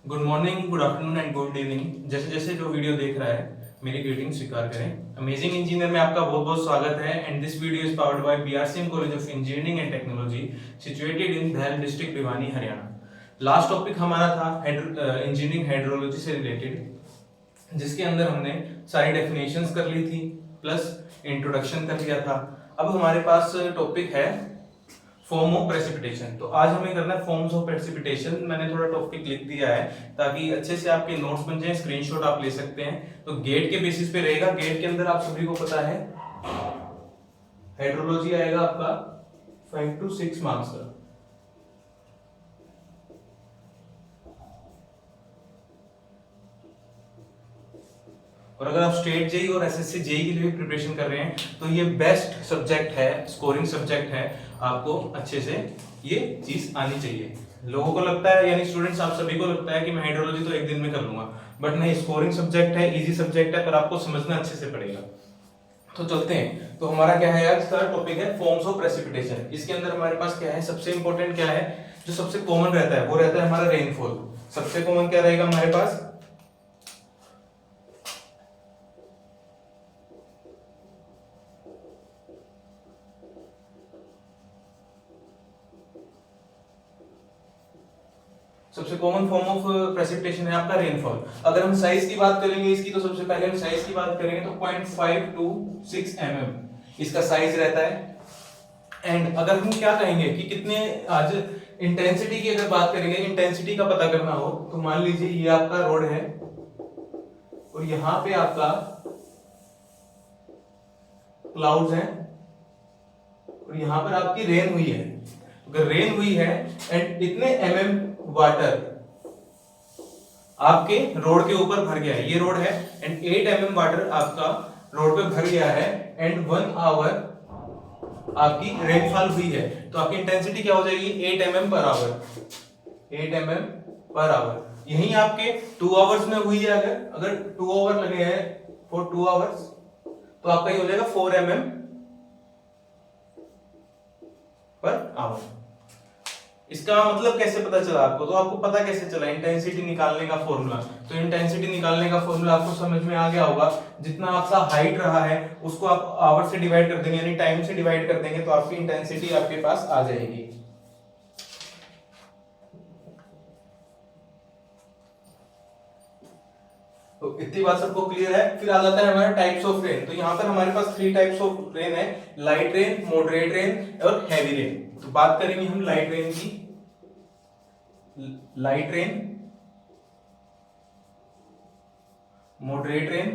Good morning, good afternoon and good evening. जैसे जैसे जो वीडियो देख रहा है मेरी ग्रीटिंग स्वीकार करें। अमेजिंग इंजीनियर में आपका बहुत बहुत स्वागत है and this video is powered by BRCM college of engineering and technology situated in धैल district Bhiwani Haryana. Last topic हमारा था इंजीनियरिंग हाइड्रोलॉजी से रिलेटेड, जिसके अंदर हमने सारी डेफिनेशंस कर ली थी प्लस इंट्रोडक्शन कर लिया था। अब हमारे पास टॉपिक है फॉर्म ऑफ प्रेसिपिटेशन। तो आज हमें करना है फॉर्म्स ऑफ प्रेसिपिटेशन। मैंने थोड़ा टॉपिक लिख दिया है ताकि अच्छे से आपके नोट्स बन जाए, स्क्रीनशॉट आप ले सकते हैं। तो गेट के बेसिस पे रहेगा। गेट के अंदर आप सभी को पता है हाइड्रोलॉजी आएगा आपका 5 to 6 मार्क्स का। और अगर आप स्टेट जेई और एसएससी जेई के लिए भी प्रिपरेशन कर रहे हैं तो ये बेस्ट सब्जेक्ट है, स्कोरिंग सब्जेक्ट है। आपको अच्छे से ये चीज आनी चाहिए। लोगों को लगता है, यानी स्टूडेंट्स आप सभी को लगता है कि मैं हाइड्रोलॉजी तो एक दिन में कर लूंगा, बट नहीं, स्कोरिंग सब्जेक्ट है, इजी सब्जेक्ट है, पर आपको समझना अच्छे से पड़ेगा। तो चलते हैं। तो हमारा क्या है आज का टॉपिक है फॉर्म्स ऑफ प्रेसिपिटेशन। इसके अंदर हमारे पास क्या है, सबसे इंपॉर्टेंट क्या है, जो सबसे कॉमन रहता है वो रहता है हमारा रेनफॉल। सबसे कॉमन क्या रहेगा हमारे पास, सबसे कॉमन फॉर्म ऑफ प्रेसिपिटेशन है आपका रेनफॉल। अगर हम साइज की बात करेंगे इसकी, तो सबसे पहले हम साइज की बात करेंगे तो 0.5 to 6 mm इसका साइज रहता है। एंड अगर हम क्या कहेंगे कि कितने, आज इंटेंसिटी की अगर बात करेंगे, इंटेंसिटी का पता करना हो तो मान लीजिए ये आपका रोड है और यहां पे आपका क्लाउड्स हैं और यहां पर आपकी रेन हुई है। अगर रेन हुई है एंड इतने mm वाटर आपके रोड के ऊपर भर गया है, ये रोड है एंड 8 mm वाटर आपका रोड पे भर गया है एंड 1 आवर आपकी रेनफॉल हुई है, तो आपकी इंटेंसिटी क्या हो जाएगी 8 mm per our. 8 mm per our यही आपके 2 आवर्स में हुई है। अगर 2 आवर लगे हैं फॉर 2 आवर्स तो आपका ये हो जाएगा 4 mm पर आवर। इसका मतलब कैसे पता चला आपको, तो आपको पता कैसे चला इंटेंसिटी निकालने का फॉर्मूला। तो इंटेंसिटी निकालने का फॉर्मूला आपको समझ में आ गया होगा। जितना आपका हाइट रहा है उसको आप आवर से डिवाइड कर देंगे, यानी टाइम से डिवाइड कर देंगे, तो आपकी इंटेंसिटी आपके पास आ जाएगी। तो इतनी बात सबको क्लियर है। फिर आ जाता है हमारा टाइप्स ऑफ रेन। तो यहाँ पर हमारे पास 3 टाइप्स ऑफ रेन है, लाइट रेन, मॉडरेट रेन और हैवी रेन। तो बात करेंगे हम लाइट रेन की। Light rain, moderate rain,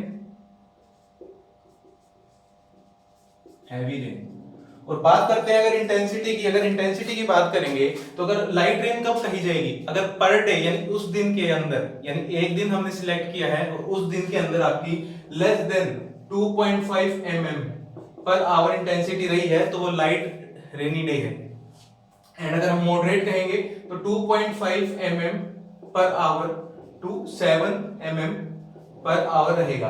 heavy rain. और बात करते हैं अगर इंटेंसिटी की। अगर इंटेंसिटी की बात करेंगे तो अगर लाइट रेन कब कही जाएगी, अगर पर डे यानी उस दिन के अंदर, यानी एक दिन हमने सिलेक्ट किया है और उस दिन के अंदर आपकी less than 2.5 mm per hour intensity रही है तो वो लाइट रेनी डे है। एंड अगर हम मॉडरेट कहेंगे तो 2.5 mm per hour to 7 mm per hour रहेगा।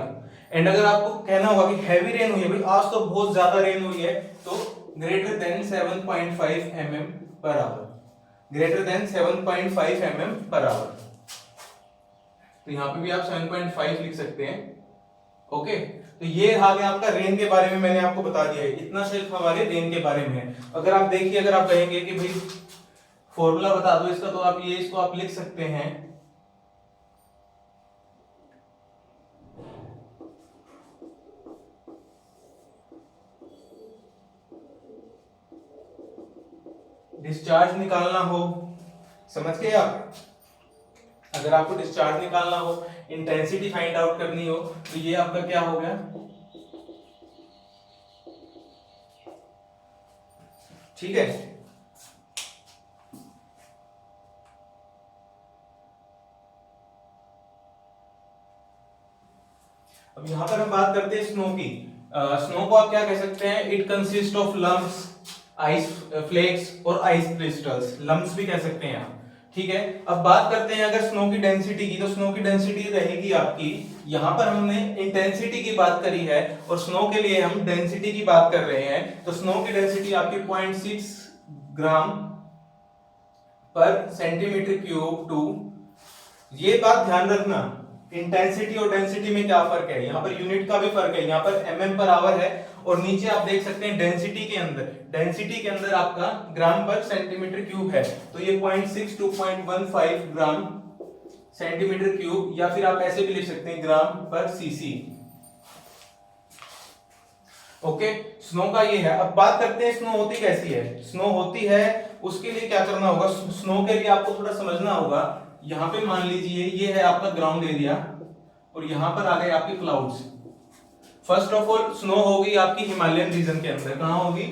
एंड अगर आपको कहना होगा कि हैवी रेन हुई है, भाई आज तो बहुत ज्यादा रेन हुई है, तो greater than 7.5 mm per our, greater than 7.5 mm per our. तो यहां पे भी आप 7.5 लिख सकते हैं। ओके, तो ये आ गया आपका रेन के बारे में, मैंने आपको बता दिया है। इतना सिर्फ हमारे रेन के बारे में है। अगर आप देखिए, अगर आप कहेंगे कि भाई फॉर्मूला बता दो इसका, तो आप ये इसको आप लिख सकते हैं डिस्चार्ज निकालना हो, समझ गए आप। अगर आपको डिस्चार्ज निकालना हो, इंटेंसिटी फाइंड आउट करनी हो, तो ये आपका क्या हो गया, ठीक है। अब यहां पर हम बात करते हैं स्नो की। स्नो को आप क्या कह सकते हैं, it consist of lumps, ice flakes और आइस क्रिस्टल्स, लम्प्स भी कह सकते हैं आप, ठीक है। अब बात करते हैं अगर स्नो की डेंसिटी की, तो स्नो की डेंसिटी रहेगी आपकी, यहां पर हमने इंटेंसिटी की बात करी है और स्नो के लिए हम डेंसिटी की बात कर रहे हैं, तो स्नो की डेंसिटी आपकी 0.6 ग्राम पर सेंटीमीटर क्यूब टू ये बात ध्यान रखना, इंटेंसिटी और डेंसिटी में क्या फर्क है, यहाँ पर यूनिट का भी फर्क है, यहाँ पर एमएम पर आवर है, और नीचे आप देख सकते हैं डेंसिटी के अंदर आपका ग्राम पर सेंटीमीटर क्यूब है, तो ये 0.6 to 0.15 ग्राम सेंटीमीटर क्यूब, या फिर आप ऐसे भी लिख सकते हैं ग्राम पर सीसी। ओके, स्नो का ये है। अब बात करते हैं स्नो होती कैसी है। स्नो होती है, उसके लिए क्या करना होगा, स्नो के लिए आपको थोड़ा समझना होगा। यहाँ पे मान लीजिए ये है आपका ग्राउंड एरिया, और यहाँ पर आ गए आपके clouds. First of all snow होगी आपकी हिमालयन रीजन के अंदर, कहां होगी,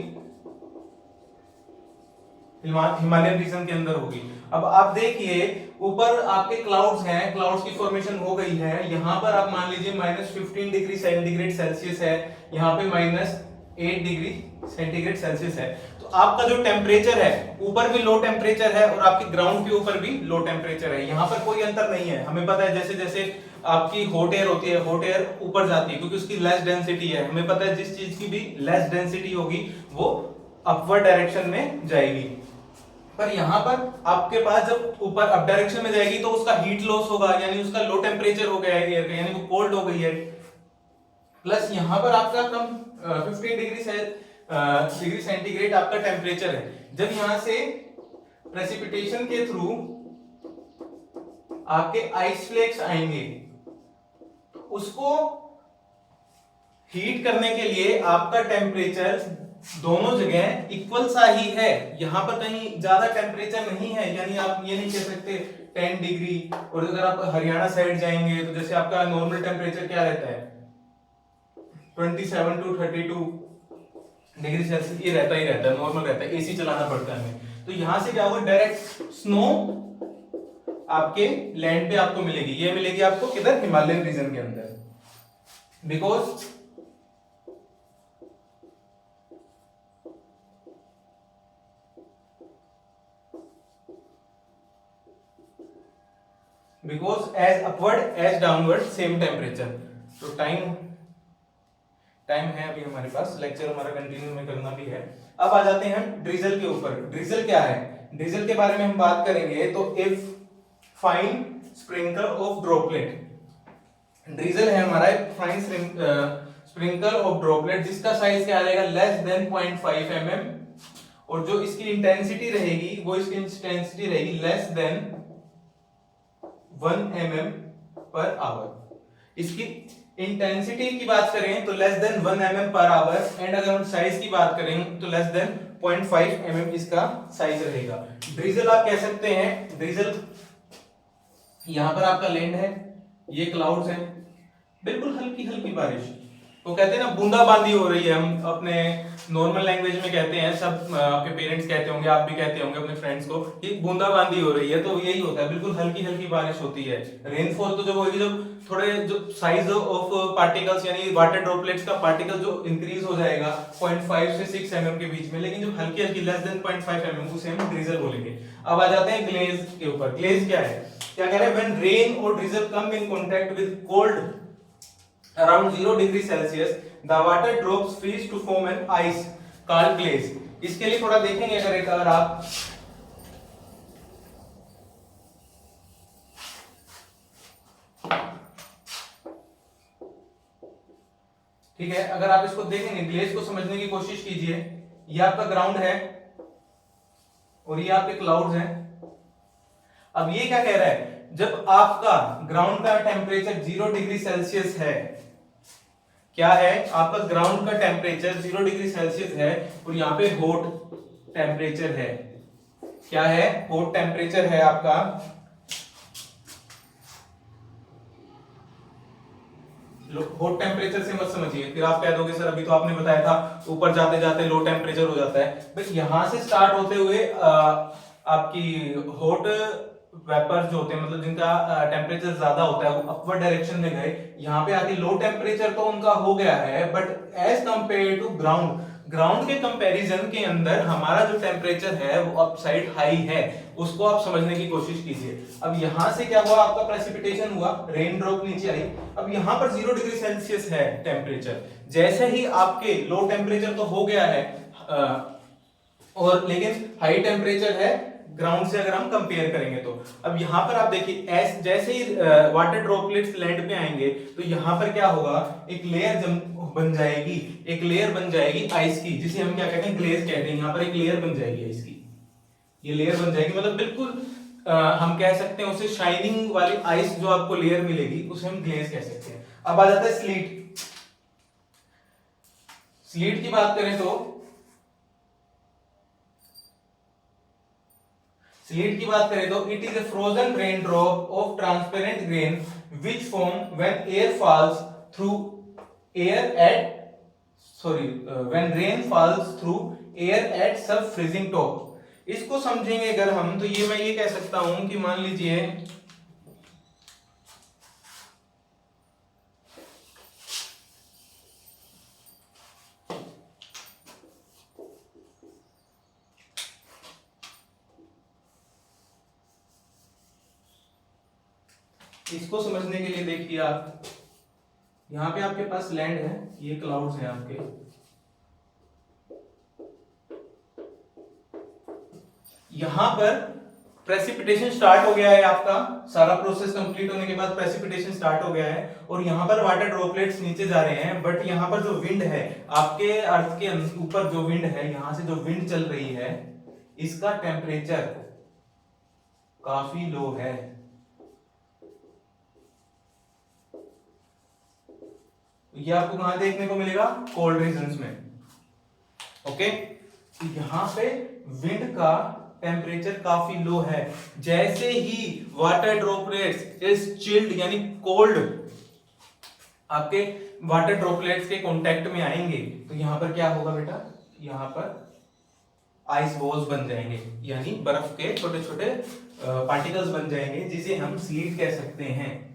हिमालयन रीजन के अंदर होगी। अब आप देखिए ऊपर आपके क्लाउड्स हैं, क्लाउड्स की फॉर्मेशन हो गई है, यहां पर आप मान लीजिए -15 डिग्री सेंटीग्रेड सेल्सियस है, यहाँ पे -8 डिग्री सेंटीग्रेड सेल्सियस है। तो आपका जो टेम्परेचर है ऊपर भी लो टेम्परेचर है, और आपके ग्राउंड के ऊपर भी लो टेम्परेचर है, यहाँ पर कोई अंतर नहीं है। हमें पता है जैसे जैसे आपकी हॉट एयर होती है, हॉट एयर ऊपर जाती है क्योंकि उसकी लेस डेंसिटी है, हमें पता है जिस चीज की भी लेस डेंसिटी होगी वो अपवर्ड डायरेक्शन में जाएगी। पर यहाँ पर आपके पास जब ऊपर अप डायरेक्शन में जाएगी तो उसका हीट लॉस होगा, यानी उसका लो टेम्परेचर हो गया है एयर का, यानी वो कोल्ड हो गई है। प्लस यहाँ पर आपका कम 15 डिग्री सेंटीग्रेड आपका टेम्परेचर है। जब यहाँ से प्रेसिपिटेशन के थ्रू आपके आइस फ्लेक्स आएंगे, उसको हीट करने के लिए आपका टेम्परेचर दोनों जगह इक्वल सा ही है, यहां पर कहीं ज्यादा टेम्परेचर नहीं है, यानी आप ये नहीं कह सकते 10 डिग्री। और अगर आप हरियाणा साइड जाएंगे तो जैसे आपका नॉर्मल टेम्परेचर क्या रहता है 27 to 32 डिग्री सेल्सियस, ये रहता ही रहता है, नॉर्मल रहता है, एसी चलाना पड़ता है हमें। तो यहां से क्या होगा, डायरेक्ट स्नो आपके लैंड पे आपको मिलेगी, ये मिलेगी आपको किधर, हिमालयन रीजन के अंदर। Because as upward as downward same temperature. तो टाइम है अभी हमारे पास, लेक्चर हमारा कंटिन्यू में करना भी है। अब आ जाते हैं हम ड्रिजल के ऊपर। ड्रिजल क्या है, ड्रिजल के बारे में हम बात करेंगे तो if fine sprinkle of droplet. Drizzle है हमारा एक फाइन स्प्रिंकल ऑफ ड्रॉपलेट जिसका साइज क्या रहेगा, लेस देन 0.5 mm, और जो इसकी इंटेंसिटी रहेगी वो इसकी इंटेंसिटी रहेगी less than 1 mm per our. इसकी इंटेंसिटी की बात करें तो less than 1 mm per our, and अगर हम साइज की बात करें तो लेस देन 0.5 mm इसका साइज रहेगा। ड्रिजल आप कह सकते हैं, ड्रिजल यहां पर आपका लैंड है, ये क्लाउड्स हैं, बिल्कुल हल्की हल्की बारिश, तो कहते हैं ना बूंदाबांदी हो रही है, हम अपने नॉर्मल लैंग्वेज में कहते हैं, सब आपके पेरेंट्स कहते होंगे, आप भी कहते होंगे अपने फ्रेंड्स को कि बूंदाबांदी हो रही है, तो यही होता है, बिल्कुल हल्की हल्की बारिश होती है। रेनफॉल तो जब होगी जब थोड़े जो साइज ऑफ पार्टिकल्स यानी वाटर ड्रॉपलेट्स का पार्टिकल जो इंक्रीज हो जाएगा 0.5 से 6 mm के बीच में, लेकिन जो हल्की हल्की लेस देन 0.5 mm उसे हम ड्रिजल बोलेंगे। अब आ जाते हैं ग्लेज के ऊपर। ग्लेज क्या है, क्या कह रहे हैं, व्हेन रेन और drizzle come in contact with cold around 0 degree Celsius, the water drops freeze to form an ice called glaze। इसके लिए थोड़ा देखेंगे अगर आप ठीक है, अगर आप इसको देखेंगे, ग्लेज को समझने की कोशिश कीजिए। ये आपका ग्राउंड है और ये आपके क्लाउड्स हैं। अब ये क्या कह रहा है, जब आपका ग्राउंड का टेम्परेचर 0 डिग्री सेल्सियस है, क्या है आपका ग्राउंड का टेम्परेचर 0 डिग्री सेल्सियस है, और यहाँ पे हॉट टेम्परेचर है, क्या है, हॉट टेम्परेचर है आपका, हॉट टेम्परेचर से मत समझिए, फिर आप कह दोगे सर अभी तो आपने बताया था ऊपर जाते जाते लो टेम्परेचर हो जाता है। बट यहां से स्टार्ट होते हुए आपकी हॉट वेपर जो होते हैं, मतलब जिनका टेम्परेचर ज्यादा होता है, वो अपवर्ड डायरेक्शन में गए, यहाँ पे आके लो टेम्परेचर तो उनका हो गया है, but as compare to ground, ground के कंपैरिजन के अंदर हमारा जो टेम्परेचर है वो अप साइड हाई है, उसको आप समझने की कोशिश कीजिए। अब यहां से क्या हुआ, आपका प्रेसिपिटेशन हुआ, रेन ड्रॉप नीचे आई, अब यहां पर 0 डिग्री सेल्सियस है टेम्परेचर, जैसे ही आपके लो टेम्परेचर तो हो गया है और लेकिन हाई टेम्परेचर है ग्राउंड से अगर हम कंपेयर करेंगे तो। अब यहाँ पर आप देखिए जैसे ही वाटर ड्रॉपलेट्स लैंड पे आएंगे तो यहाँ पर क्या होगा, एक लेयर बन जाएगी, एक लेयर बन जाएगी आइस की, जिसे हम क्या कहते हैं, ग्लेज कहते हैं। यहाँ पर एक लेयर बन जाएगी आइस की, ये लेयर बन जाएगी, मतलब बिल्कुल हम कह सकते हैं उसे शाइनिंग वाली आइस जो आपको लेयर मिलेगी उसे हम ग्लेज कह सकते हैं। अब आ जाता है स्लीट। स्लीट की बात करें तो it is a frozen raindrop of transparent grain which form when air falls through air at when rain falls through air at sub freezing top। इसको समझेंगे अगर हम तो ये मैं ये कह सकता हूं कि मान लीजिए इसको समझने के लिए देखिए आप यहां पे आपके पास लैंड है, ये क्लाउड्स हैं आपके, यहां पर प्रेसिपिटेशन स्टार्ट हो गया है, आपका सारा प्रोसेस कंप्लीट होने के बाद प्रेसिपिटेशन स्टार्ट हो गया है और यहां पर वाटर ड्रॉपलेट्स नीचे जा रहे हैं। बट यहां पर जो विंड है, आपके अर्थ के ऊपर जो विंड है, यहां से जो विंड चल रही है, इसका टेम्परेचर काफी लो है। ये आपको कहां देखने को मिलेगा, कोल्ड रीजन्स में। ओके, यहां पे विंड का टेम्परेचर काफी लो है। जैसे ही वाटर ड्रॉपलेट्स इज चिल्ड यानी कोल्ड आपके वाटर ड्रॉपलेट्स के कांटेक्ट में आएंगे तो यहां पर क्या होगा बेटा, यहां पर आइस बॉल्स बन जाएंगे, यानी बर्फ के छोटे छोटे पार्टिकल्स बन जाएंगे, जिसे हम स्लीट कह सकते हैं,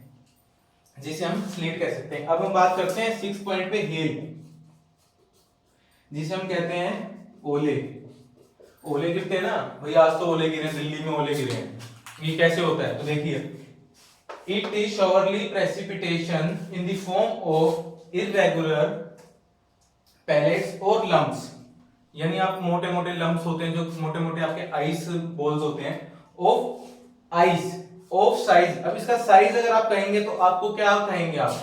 अब हम बात करते हैं 6 पॉइंट पे, हेल, जिसे हम कहते हैं ओले। ओले गिरते हैं ना भैया, आज तो ओले गिरे, दिल्ली में ओले गिरे हैं। ये कैसे होता है तो देखिए, it is showery precipitation in the form of irregular pellets और लम्प्स, यानी आप मोटे मोटे लम्प्स होते हैं, जो मोटे मोटे आपके आइस बॉल्स होते हैं, ऑफ आइस ऑफ साइज। अब इसका साइज अगर आप कहेंगे तो आपको क्या कहेंगे, आप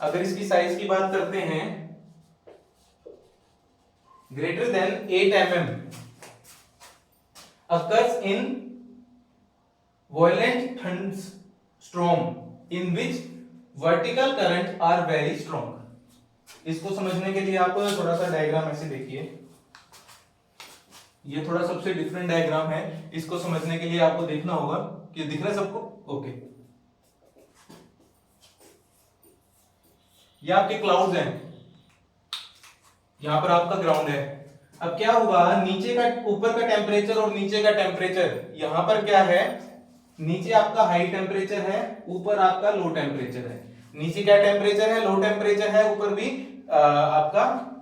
अगर इसकी साइज की बात करते हैं, greater than 8 mm, occurs in violent thunderstorm in which vertical current are very strong। इसको समझने के लिए आप थोड़ा सा डायग्राम ऐसे देखिए, ये थोड़ा सबसे डिफरेंट डायग्राम है, इसको समझने के लिए आपको देखना होगा कि दिख रहा है सबको, ओके। ये आपके क्लाउड्स हैं, यहां पर आपका ग्राउंड है। अब क्या हुआ, नीचे का ऊपर का टेम्परेचर और नीचे का टेम्परेचर, यहां पर क्या है, नीचे आपका हाई टेम्परेचर है, ऊपर आपका लो टेम्परेचर है। नीचे क्या टेम्परेचर है, लो टेम्परेचर है, ऊपर भी आपका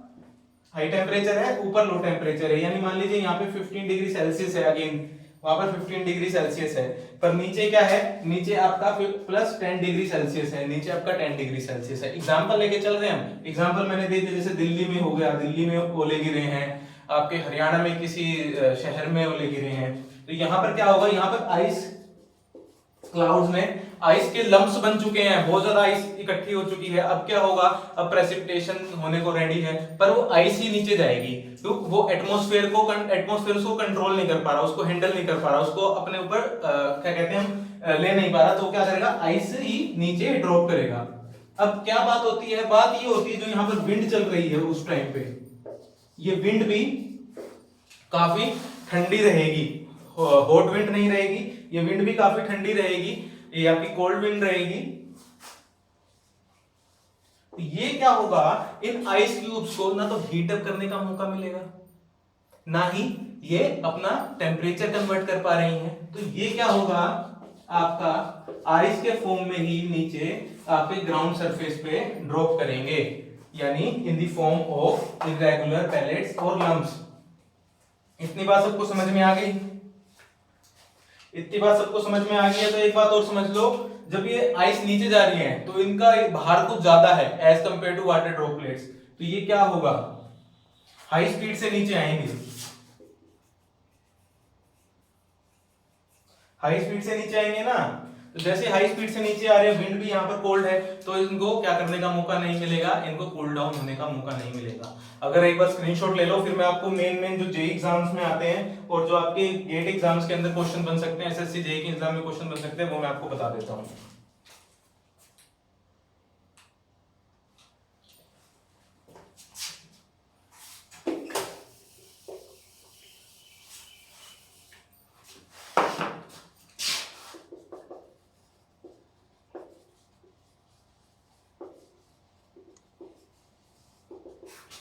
हाई टेम्परेचर है, ऊपर लो टेम्परेचर है। यानी मान लीजिए यहाँ पे 15 डिग्री सेल्सियस है, अगेन वहां पर 15 डिग्री सेल्सियस है, पर नीचे क्या है, नीचे आपका प्लस 10 डिग्री सेल्सियस है, नीचे आपका 10 डिग्री सेल्सियस है। एग्जांपल लेके चल रहे हैं हम, एग्जांपल मैंने दे दिया, जैसे दिल्ली में हो गया, दिल्ली में ओले गिरे हैं, आपके हरियाणा में किसी शहर में ओले गिरे हैं, तो यहाँ पर क्या होगा, यहाँ पर आइस क्लाउड्स में आइस के लम्प्स बन चुके हैं, बहुत ज्यादा आइस इकट्ठी हो चुकी है। अब क्या होगा, अब प्रेसिपिटेशन होने को रेडी है, पर वो आइस ही नीचे जाएगी, तो वो एटमॉस्फेयर को कंट्रोल नहीं कर पा रहा, उसको हैंडल नहीं कर पा रहा, उसको अपने ऊपर क्या कहते हैं हम ले नहीं पा रहा, तो क्या करेगा, आइस ही नीचे ड्रॉप करेगा। अब क्या बात होती है, बात ये होती है जो यहाँ पर विंड चल रही है उस टाइम पे, ये विंड भी काफी ठंडी रहेगी, हॉट विंड नहीं रहेगी, ये विंड भी काफी ठंडी रहेगी, ये आपकी कोल्ड विंड रहेगी। ये क्या होगा, इन आइस क्यूब्स को ना तो हीट अप करने का मौका मिलेगा, ना ही ये अपना टेम्परेचर कन्वर्ट कर पा रही हैं। तो ये क्या होगा, आपका आइस के फॉर्म में ही नीचे आपके ग्राउंड सरफेस पे ड्रॉप करेंगे, यानी in the form of irregular pellets और लम्प्स। इतनी बात सबको समझ में आ गई? इतनी बात सबको समझ में आ गई है तो एक बात और समझ लो, जब ये आइस नीचे जा रही है तो इनका भार कुछ ज्यादा है as compare to water droplets, तो ये क्या होगा, हाई स्पीड से नीचे आएंगे। हाई स्पीड से नीचे आएंगे ना, तो जैसे हाई स्पीड से नीचे आ रहे हैं, विंड भी यहाँ पर कोल्ड है, तो इनको क्या करने का मौका नहीं मिलेगा, इनको कूल डाउन होने का मौका नहीं मिलेगा। अगर एक बार स्क्रीनशॉट ले लो, फिर मैं आपको मेन जो जेई एग्जाम्स में आते हैं और जो आपके गेट एग्जाम्स के अंदर क्वेश्चन बन सकते हैं, एसएससी जेई के एग्जाम में क्वेश्चन बन सकते हैं, वो मैं आपको बता देता हूँ।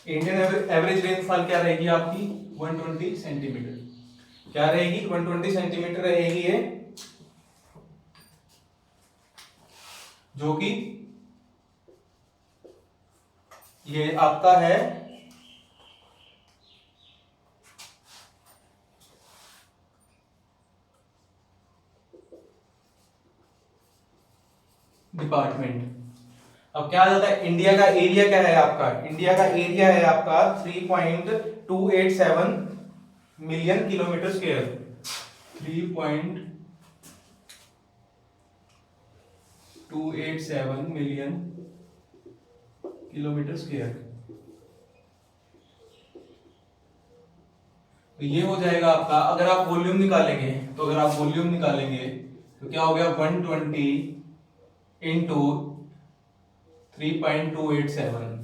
इंडियन एवरेज रेनफॉल क्या रहेगी आपकी 120 सेंटीमीटर। क्या रहेगी 120 सेंटीमीटर रहेगी ये, जो कि ये आपका है डिपार्टमेंट। अब क्या आ जाता है, इंडिया का एरिया क्या है आपका, इंडिया का एरिया है आपका 3.287 million kilometre square, 3.287 million kilometre square. तो ये हो जाएगा आपका, अगर आप वॉल्यूम निकालेंगे, तो अगर आप वॉल्यूम निकालेंगे तो क्या हो गया 120 इंटू 3.287,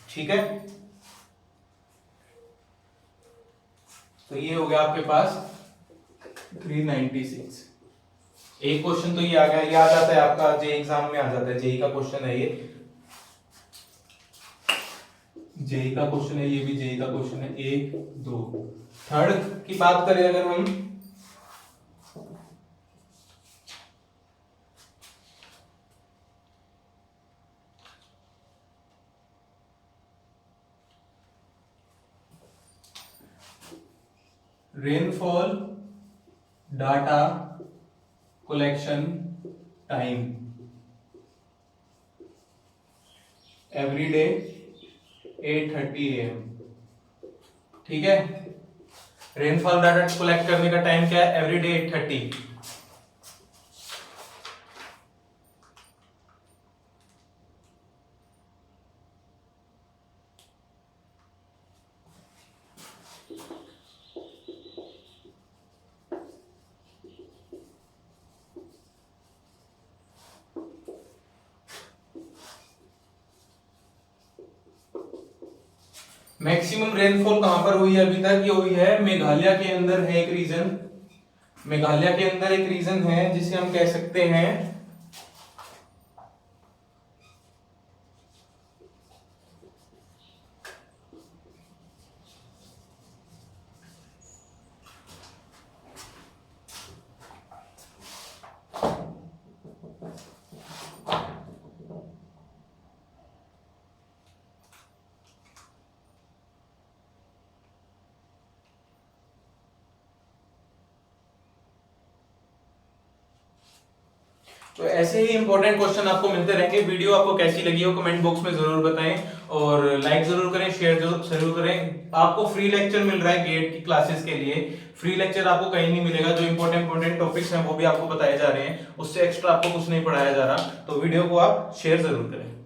ठीक है। तो ये हो गया आपके पास 396। एक क्वेश्चन तो ये आ गया, ये आ जाता है आपका जेई एग्जाम में आ जाता है, जेई का क्वेश्चन है ये, जेई का क्वेश्चन है, ये भी जेई का क्वेश्चन है। 1 2 थर्ड की बात करें अगर हम, rainfall data collection time every day 8:30 AM, ठीक है। रेनफॉल डाटा कलेक्ट करने का टाइम क्या है, एवरी डे 8:30। मैक्सिमम रेनफॉल कहां पर हुई है अभी तक, ये हुई है मेघालय के अंदर है एक रीजन, मेघालय के अंदर एक रीजन है जिसे हम कह सकते हैं तो ऐसे ही इंपॉर्टेंट क्वेश्चन आपको मिलते रहेंगे। वीडियो आपको कैसी लगी हो कमेंट बॉक्स में जरूर बताएं, और लाइक जरूर करें, शेयर जरूर करें। आपको फ्री लेक्चर मिल रहा है गेट की क्लासेस के लिए, फ्री लेक्चर आपको कहीं नहीं मिलेगा, जो इंपॉर्टेंट टॉपिक्स हैं वो भी आपको बताए जा रहे हैं, उससे एक्स्ट्रा आपको कुछ नहीं पढ़ाया जा रहा। तो वीडियो को आप शेयर जरूर करें।